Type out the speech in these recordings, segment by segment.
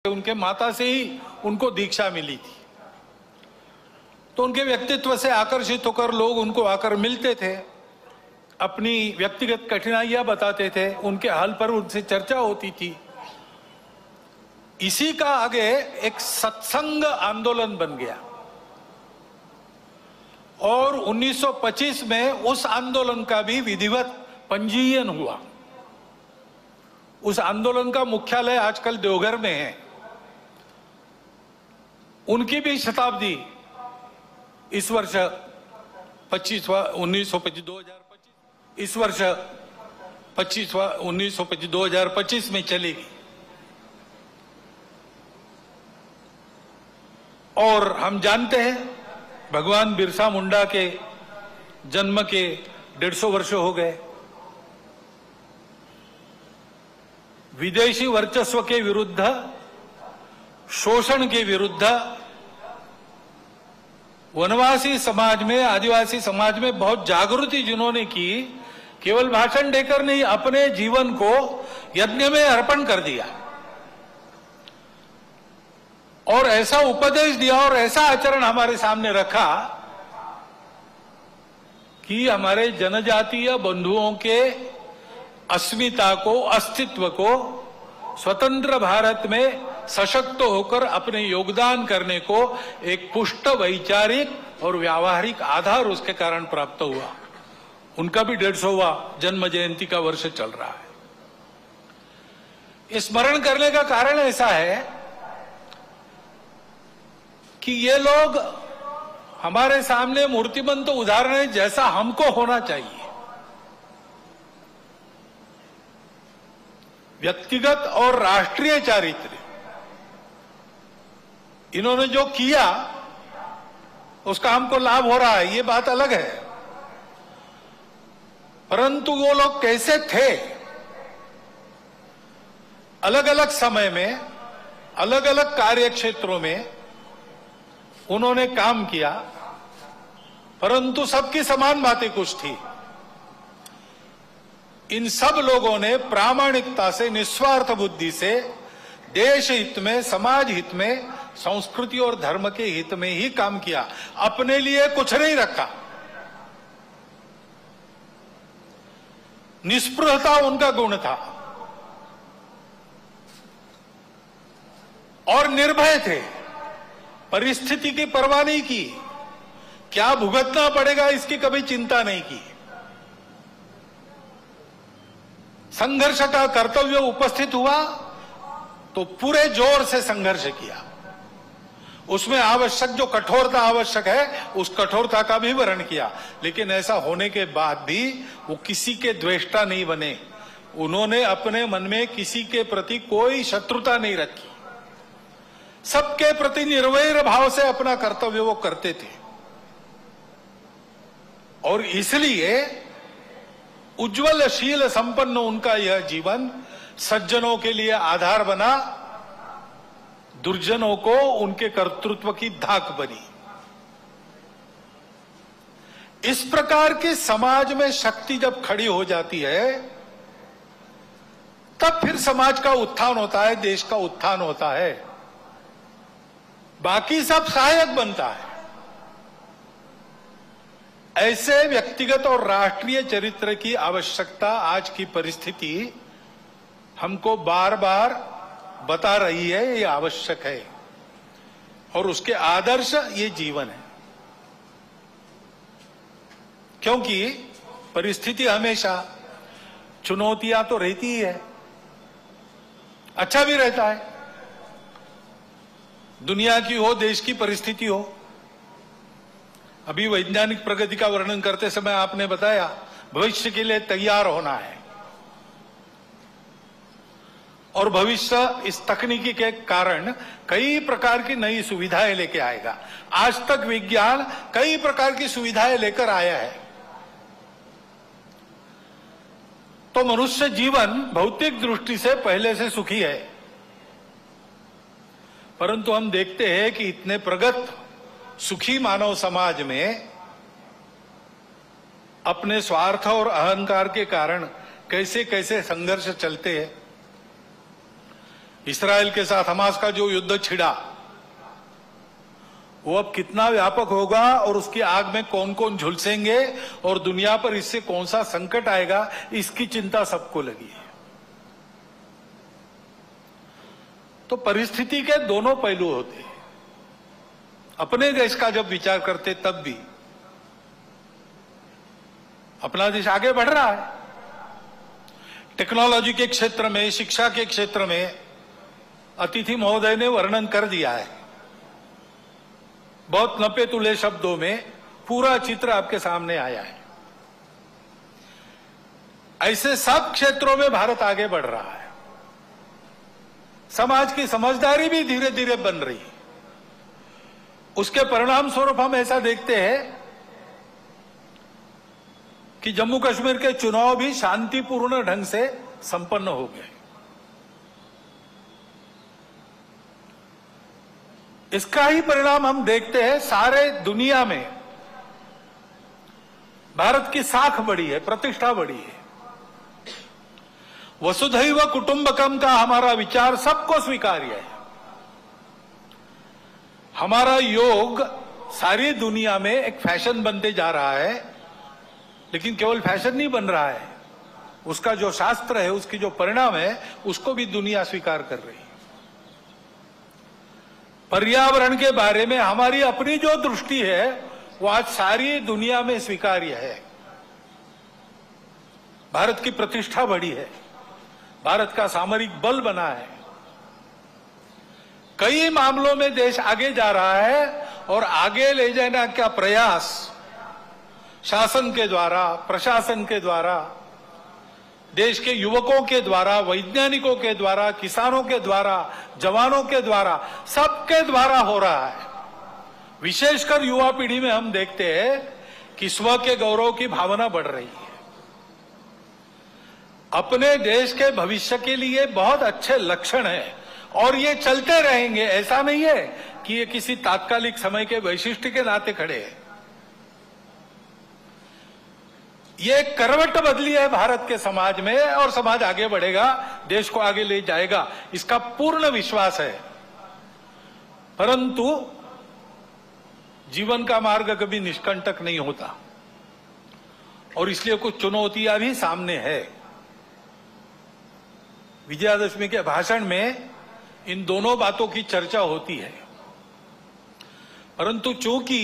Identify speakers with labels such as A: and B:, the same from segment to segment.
A: उनके माता से ही उनको दीक्षा मिली थी। तो उनके व्यक्तित्व से आकर्षित होकर लोग उनको आकर मिलते थे, अपनी व्यक्तिगत कठिनाइयां बताते थे, उनके हाल पर उनसे चर्चा होती थी। इसी का आगे एक सत्संग आंदोलन बन गया और 1925 में उस आंदोलन का भी विधिवत पंजीयन हुआ। उस आंदोलन का मुख्यालय आजकल देवघर में है। उनकी भी शताब्दी इस वर्ष 2025 इस वर्ष 2025 में चलेगी। और हम जानते हैं भगवान बिरसा मुंडा के जन्म के 150 वर्ष हो गए। विदेशी वर्चस्व के विरुद्ध, शोषण के विरुद्ध वनवासी समाज में, आदिवासी समाज में बहुत जागृति जिन्होंने की, केवल भाषण देकर नहीं, अपने जीवन को यज्ञ में अर्पण कर दिया और ऐसा उपदेश दिया और ऐसा आचरण हमारे सामने रखा कि हमारे जनजातीय बंधुओं के अस्मिता को, अस्तित्व को स्वतंत्र भारत में सशक्त होकर अपने योगदान करने को एक पुष्ट वैचारिक और व्यावहारिक आधार उसके कारण प्राप्त हुआ। उनका भी 150वां जन्म जयंती का वर्ष चल रहा है। स्मरण करने का कारण ऐसा है कि ये लोग हमारे सामने मूर्तिमंत उदाहरण है जैसा हमको होना चाहिए। व्यक्तिगत और राष्ट्रीय चारित्र्य इन्होंने जो किया उसका हमको लाभ हो रहा है, ये बात अलग है, परंतु वो लोग कैसे थे, अलग अलग समय में, अलग अलग कार्य क्षेत्रों में उन्होंने काम किया, परंतु सबकी समान बातें कुछ थी। इन सब लोगों ने प्रामाणिकता से, निस्वार्थ बुद्धि से देश हित में, समाज हित में, संस्कृति और धर्म के हित में ही काम किया, अपने लिए कुछ नहीं रखा। निस्पृहता उनका गुण था और निर्भय थे, परिस्थिति की परवाह नहीं की, क्या भुगतना पड़ेगा इसकी कभी चिंता नहीं की। संघर्ष का कर्तव्य उपस्थित हुआ तो पूरे जोर से संघर्ष किया, उसमें आवश्यक जो कठोरता आवश्यक है उस कठोरता का भी वर्ण किया, लेकिन ऐसा होने के बाद भी वो किसी के द्वेष्टा नहीं बने। उन्होंने अपने मन में किसी के प्रति कोई शत्रुता नहीं रखी, सबके प्रति निर्वैर भाव से अपना कर्तव्य वो करते थे और इसलिए उज्ज्वलशील संपन्न उनका यह जीवन सज्जनों के लिए आधार बना, दुर्जनों को उनके कर्तृत्व की धाक बनी। इस प्रकार की समाज में शक्ति जब खड़ी हो जाती है तब फिर समाज का उत्थान होता है, देश का उत्थान होता है, बाकी सब सहायक बनता है। ऐसे व्यक्तिगत और राष्ट्रीय चरित्र की आवश्यकता आज की परिस्थिति हमको बार बार बता रही है, ये आवश्यक है और उसके आदर्श ये जीवन है। क्योंकि परिस्थिति हमेशा चुनौतियां तो रहती ही है, अच्छा भी रहता है, दुनिया की हो, देश की परिस्थिति हो। अभी वैज्ञानिक प्रगति का वर्णन करते समय आपने बताया भविष्य के लिए तैयार होना है और भविष्य इस तकनीकी के कारण कई प्रकार की नई सुविधाएं लेके आएगा। आज तक विज्ञान कई प्रकार की सुविधाएं लेकर आया है। तो मनुष्य जीवन भौतिक दृष्टि से पहले से सुखी है, परंतु हम देखते हैं कि इतने प्रगत सुखी मानव समाज में अपने स्वार्थ और अहंकार के कारण कैसे कैसे संघर्ष चलते हैं। इस्राएल के साथ हमास का जो युद्ध छिड़ा वो अब कितना व्यापक होगा और उसकी आग में कौन कौन झुलसेंगे और दुनिया पर इससे कौन सा संकट आएगा, इसकी चिंता सबको लगी है। तो परिस्थिति के दोनों पहलू होते हैं। अपने देश का जब विचार करते तब भी अपना देश आगे बढ़ रहा है। टेक्नोलॉजी के क्षेत्र में, शिक्षा के क्षेत्र में अतिथि महोदय ने वर्णन कर दिया है। बहुत नपे तुले शब्दों में पूरा चित्र आपके सामने आया है। ऐसे सब क्षेत्रों में भारत आगे बढ़ रहा है। समाज की समझदारी भी धीरे धीरे बन रही है। उसके परिणाम स्वरूप हम ऐसा देखते हैं कि जम्मू कश्मीर के चुनाव भी शांतिपूर्ण ढंग से संपन्न हो गए। इसका ही परिणाम हम देखते हैं सारे दुनिया में। भारत की साख बढ़ी है, प्रतिष्ठा बढ़ी है। वसुधैव कुटुंबकम का हमारा विचार सबको स्वीकार्य है। हमारा योग सारी दुनिया में एक फैशन बनते जा रहा है, लेकिन केवल फैशन नहीं बन रहा है, उसका जो शास्त्र है, उसकी जो परिणाम है, उसको भी दुनिया स्वीकार कर रही है। पर्यावरण के बारे में हमारी अपनी जो दृष्टि है वो आज सारी दुनिया में स्वीकार्य है। भारत की प्रतिष्ठा बढ़ी है, भारत का सामरिक बल बना है। कई मामलों में देश आगे जा रहा है और आगे ले जाने का प्रयास शासन के द्वारा, प्रशासन के द्वारा, देश के युवकों के द्वारा, वैज्ञानिकों के द्वारा, किसानों के द्वारा, जवानों के द्वारा, सबके द्वारा हो रहा है। विशेषकर युवा पीढ़ी में हम देखते हैं कि स्व के गौरव की भावना बढ़ रही है। अपने देश के भविष्य के लिए बहुत अच्छे लक्षण हैं और ये चलते रहेंगे। ऐसा नहीं है कि ये किसी तात्कालिक समय के वैशिष्ट्य के नाते खड़े हैं। ये करवट बदली है भारत के समाज में और समाज आगे बढ़ेगा, देश को आगे ले जाएगा, इसका पूर्ण विश्वास है। परंतु जीवन का मार्ग कभी निष्कंटक नहीं होता और इसलिए कुछ चुनौतियां भी सामने है। विजयादशमी के भाषण में इन दोनों बातों की चर्चा होती है, परंतु चूंकि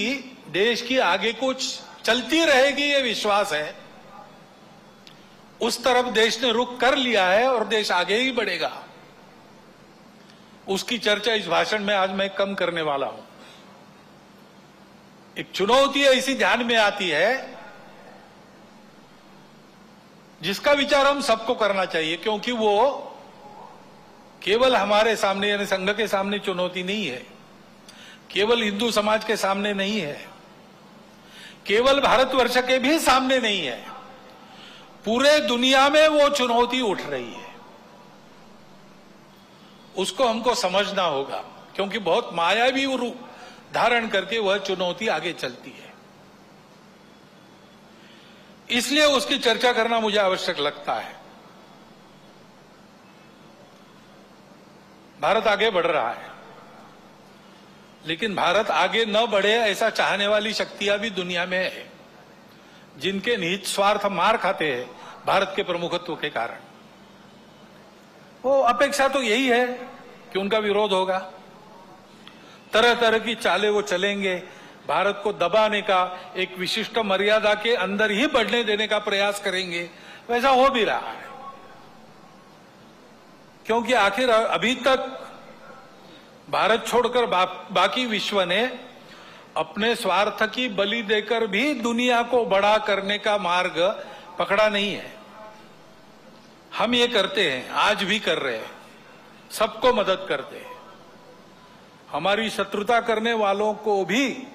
A: देश की आगे कुछ चलती रहेगी ये विश्वास है, उस तरफ देश ने रुख कर लिया है और देश आगे ही बढ़ेगा। उसकी चर्चा इस भाषण में आज मैं कम करने वाला हूं। एक चुनौती ऐसी ध्यान में आती है जिसका विचार हम सबको करना चाहिए, क्योंकि वो केवल हमारे सामने यानी संघ के सामने चुनौती नहीं है, केवल हिंदू समाज के सामने नहीं है, केवल भारतवर्ष के भी सामने नहीं है, पूरे दुनिया में वो चुनौती उठ रही है। उसको हमको समझना होगा, क्योंकि बहुत मायावी रूप धारण करके वह चुनौती आगे चलती है। इसलिए उसकी चर्चा करना मुझे आवश्यक लगता है। भारत आगे बढ़ रहा है, लेकिन भारत आगे न बढ़े ऐसा चाहने वाली शक्तियां भी दुनिया में है, जिनके निहित स्वार्थ मार खाते हैं भारत के प्रमुखत्व के कारण। वो अपेक्षा तो यही है कि उनका विरोध होगा, तरह तरह की चालें वो चलेंगे, भारत को दबाने का, एक विशिष्ट मर्यादा के अंदर ही बढ़ने देने का प्रयास करेंगे। वैसा हो भी रहा है, क्योंकि आखिर अभी तक भारत छोड़कर बाकी विश्व ने अपने स्वार्थ की बलि देकर भी दुनिया को बड़ा करने का मार्ग पकड़ा नहीं है। हम ये करते हैं, आज भी कर रहे हैं, सबको मदद करते हैं। हमारी शत्रुता करने वालों को भी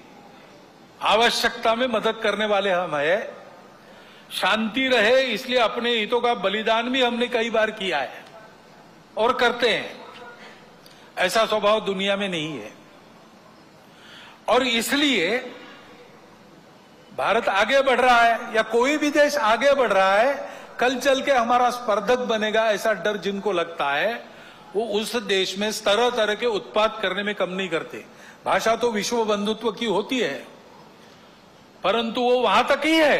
A: आवश्यकता में मदद करने वाले हम हैं। शांति रहे इसलिए अपने हितों का बलिदान भी हमने कई बार किया है और करते हैं। ऐसा स्वभाव दुनिया में नहीं है और इसलिए भारत आगे बढ़ रहा है या कोई भी देश आगे बढ़ रहा है, कल चल के हमारा स्पर्धक बनेगा ऐसा डर जिनको लगता है, वो उस देश में तरह तरह के उत्पाद करने में कम नहीं करते। भाषा तो विश्व बंधुत्व की होती है, परंतु वो वहां तक ही है।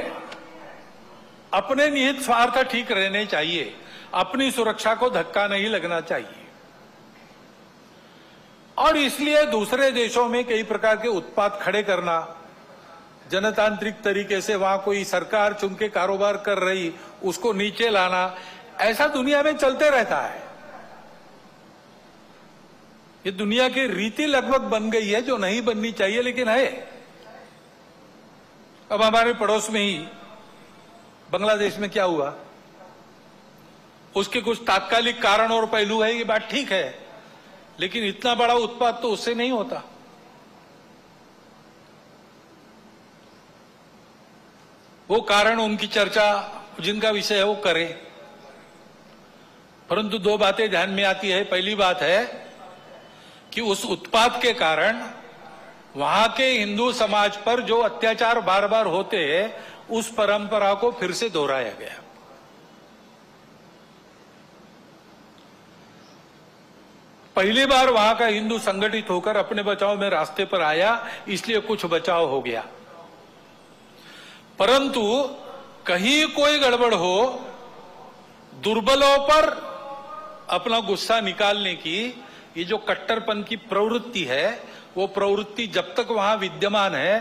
A: अपने निहित स्वार्थ ठीक रहने चाहिए, अपनी सुरक्षा को धक्का नहीं लगना चाहिए। और इसलिए दूसरे देशों में कई प्रकार के उत्पाद खड़े करना, जनतांत्रिक तरीके से वहां कोई सरकार चुन के कारोबार कर रही, उसको नीचे लाना, ऐसा दुनिया में चलते रहता है। ये दुनिया की रीति लगभग बन गई है, जो नहीं बननी चाहिए लेकिन है। अब हमारे पड़ोस में ही बांग्लादेश में क्या हुआ, उसके कुछ तात्कालिक कारण और पहलू है, ये बात ठीक है, लेकिन इतना बड़ा उत्पाद तो उससे नहीं होता। वो कारण उनकी चर्चा जिनका विषय है वो करें, परंतु दो बातें ध्यान में आती है। पहली बात है कि उस उत्पाद के कारण वहां के हिंदू समाज पर जो अत्याचार बार बार होते हैं, उस परंपरा को फिर से दोहराया गया। पहली बार वहां का हिंदू संगठित होकर अपने बचाव में रास्ते पर आया, इसलिए कुछ बचाव हो गया। परंतु कहीं कोई गड़बड़ हो, दुर्बलों पर अपना गुस्सा निकालने की ये जो कट्टरपन की प्रवृत्ति है, वो प्रवृत्ति जब तक वहां विद्यमान है,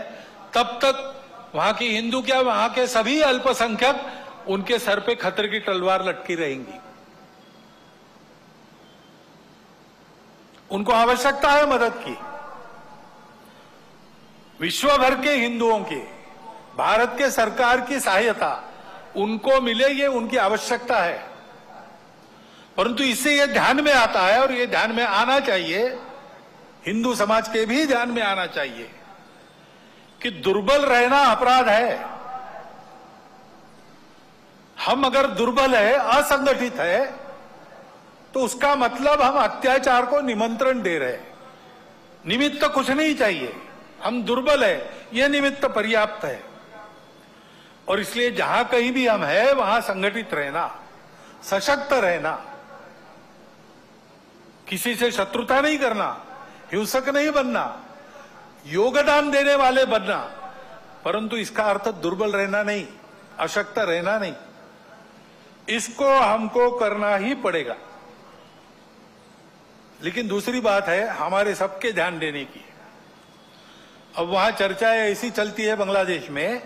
A: तब तक वहां के हिंदू क्या, वहां के सभी अल्पसंख्यक उनके सर पे खतरे की तलवार लटकी रहेंगी। उनको आवश्यकता है मदद की। विश्व भर के हिंदुओं की भारत के सरकार की सहायता उनको मिले, ये उनकी आवश्यकता है। परंतु इससे ये ध्यान में आता है, और ये ध्यान में आना चाहिए, हिंदू समाज के भी ध्यान में आना चाहिए कि दुर्बल रहना अपराध है। हम अगर दुर्बल है, असंगठित है, तो उसका मतलब हम अत्याचार को निमंत्रण दे रहे हैं। निमित्त कुछ नहीं चाहिए, हम दुर्बल है, यह निमित्त पर्याप्त है। और इसलिए जहां कहीं भी हम हैं, वहां संगठित रहना, सशक्त रहना, किसी से शत्रुता नहीं करना, हिंसक नहीं बनना, योगदान देने वाले बनना, परंतु इसका अर्थ दुर्बल रहना नहीं, अशक्त रहना नहीं। इसको हमको करना ही पड़ेगा। लेकिन दूसरी बात है हमारे सबके ध्यान देने की। अब वहां चर्चाएं ऐसी चलती है बांग्लादेश में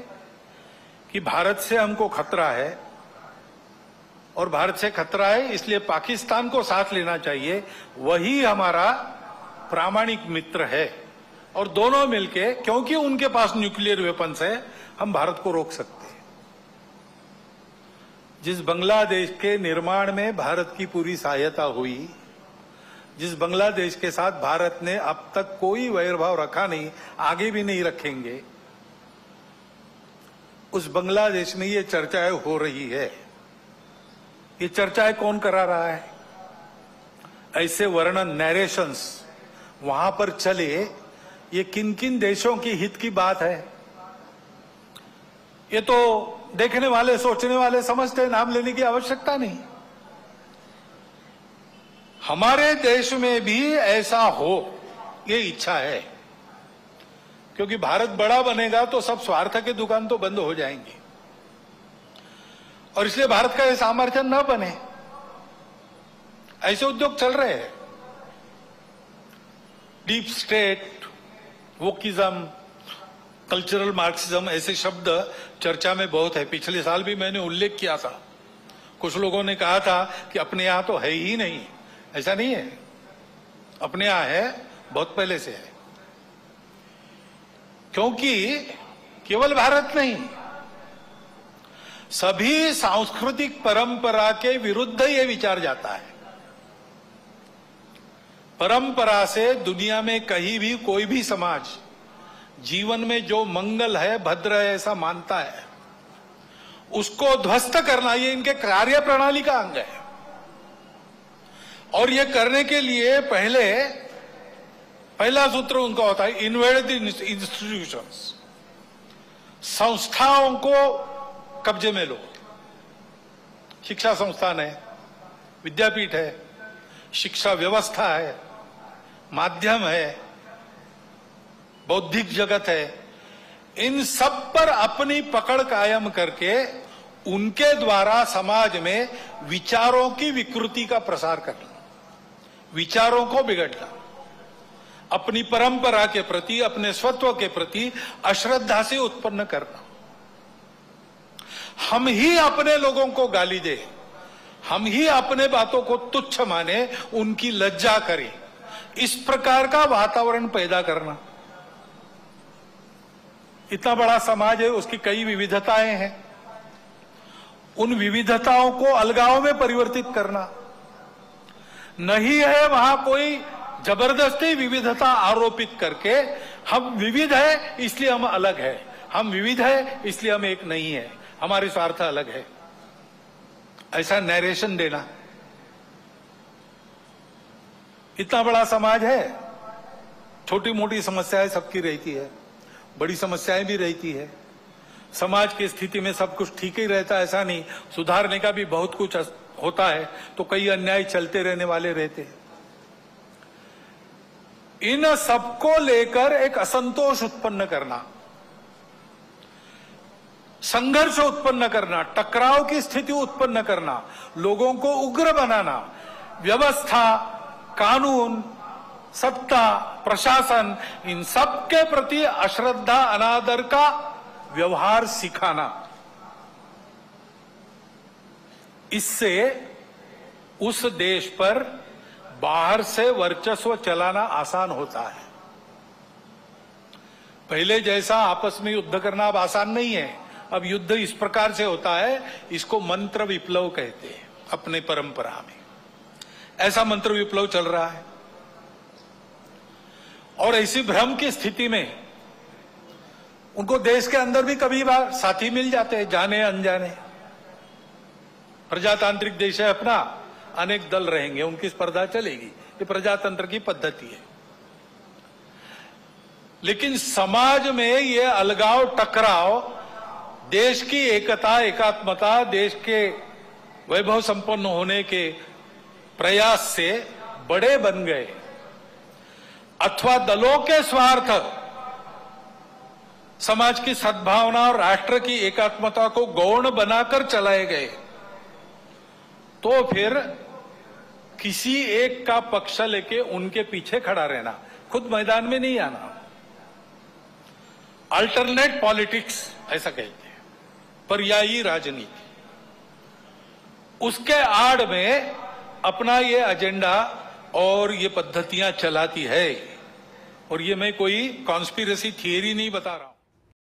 A: कि भारत से हमको खतरा है, और भारत से खतरा है इसलिए पाकिस्तान को साथ लेना चाहिए, वही हमारा प्रामाणिक मित्र है। और दोनों मिलके, क्योंकि उनके पास न्यूक्लियर वेपन्स है, हम भारत को रोक सकते हैं। जिस बांग्लादेश के निर्माण में भारत की पूरी सहायता हुई, जिस बांग्लादेश के साथ भारत ने अब तक कोई वैरभाव रखा नहीं, आगे भी नहीं रखेंगे, उस बांग्लादेश में ये चर्चाएं हो रही है। ये चर्चाएं कौन करा रहा है? ऐसे वर्णन, नैरेशंस वहां पर चले, ये किन किन देशों की हित की बात है? ये तो देखने वाले, सोचने वाले समझते हैं, नाम लेने की आवश्यकता नहीं। हमारे देश में भी ऐसा हो, ये इच्छा है, क्योंकि भारत बड़ा बनेगा तो सब स्वार्थ के दुकान तो बंद हो जाएंगे, और इसलिए भारत का ये सामर्थ्य न बने। ऐसे उद्योग चल रहे हैं। Deep state, wokeism, cultural Marxism, ऐसे शब्द चर्चा में बहुत है। पिछले साल भी मैंने उल्लेख किया था। कुछ लोगों ने कहा था कि अपने यहां तो है ही नहीं। ऐसा नहीं है, अपने यहां है, बहुत पहले से है। क्योंकि केवल भारत नहीं, सभी सांस्कृतिक परंपरा के विरुद्ध ये विचार जाता है। परंपरा से दुनिया में कहीं भी कोई भी समाज जीवन में जो मंगल है, भद्र है, ऐसा मानता है, उसको ध्वस्त करना ये इनके कार्य प्रणाली का अंग है। और ये करने के लिए पहला सूत्र उनका होता है, इन्वेड द इंस्टीट्यूशंस। संस्थाओं को कब्जे में लो। शिक्षा संस्थान है, विद्यापीठ है, शिक्षा व्यवस्था है, माध्यम है, बौद्धिक जगत है, इन सब पर अपनी पकड़ कायम करके उनके द्वारा समाज में विचारों की विकृति का प्रसार करना, विचारों को बिगड़ना, अपनी परंपरा के प्रति, अपने स्वत्व के प्रति अश्रद्धा से उत्पन्न करना। हम ही अपने लोगों को गाली दे, हम ही अपने बातों को तुच्छ माने, उनकी लज्जा करें, इस प्रकार का वातावरण पैदा करना। इतना बड़ा समाज है, उसकी कई विविधताएं हैं, उन विविधताओं को अलगाव में परिवर्तित करना नहीं है। वहां कोई जबरदस्ती विविधता आरोपित करके हम विविध है इसलिए हम अलग है, हम विविध है इसलिए हम एक नहीं है, हमारे स्वार्थ अलग है, ऐसा नैरेशन देना। इतना बड़ा समाज है, छोटी मोटी समस्याएं सबकी रहती है, बड़ी समस्याएं भी रहती है। समाज की स्थिति में सब कुछ ठीक ही रहता है ऐसा नहीं, सुधारने का भी बहुत कुछ होता है, तो कई अन्याय चलते रहने वाले रहते हैं। इन सबको लेकर एक असंतोष उत्पन्न करना, संघर्ष उत्पन्न करना, टकराव की स्थिति उत्पन्न करना, लोगों को उग्र बनाना, व्यवस्था, कानून, सत्ता, प्रशासन, इन सब के प्रति अश्रद्धा, अनादर का व्यवहार सिखाना, इससे उस देश पर बाहर से वर्चस्व चलाना आसान होता है। पहले जैसा आपस में युद्ध करना अब आसान नहीं है। अब युद्ध इस प्रकार से होता है, इसको मंत्र विप्लव कहते हैं अपने परंपरा में। ऐसा मंत्र विप्लव चल रहा है और ऐसी भ्रम की स्थिति में उनको देश के अंदर भी कभी बार साथी मिल जाते हैं, जाने अनजाने। प्रजातांत्रिक देश है अपना, अनेक दल रहेंगे, उनकी स्पर्धा चलेगी, ये प्रजातंत्र की पद्धति है। लेकिन समाज में ये अलगाव, टकराव देश की एकता, एकात्मता, देश के वैभव संपन्न होने के प्रयास से बड़े बन गए, अथवा दलों के स्वार्थ समाज की सद्भावना और राष्ट्र की एकात्मता को गौण बनाकर चलाए गए, तो फिर किसी एक का पक्ष लेके उनके पीछे खड़ा रहना, खुद मैदान में नहीं आना। अल्टरनेट पॉलिटिक्स ऐसा कहते हैं, पर्यायी राजनीति। उसके आड़ में अपना ये एजेंडा और ये पद्धतियां चलाती है। और ये मैं कोई कॉन्स्पिरेसी थियरी नहीं बता रहा हूं।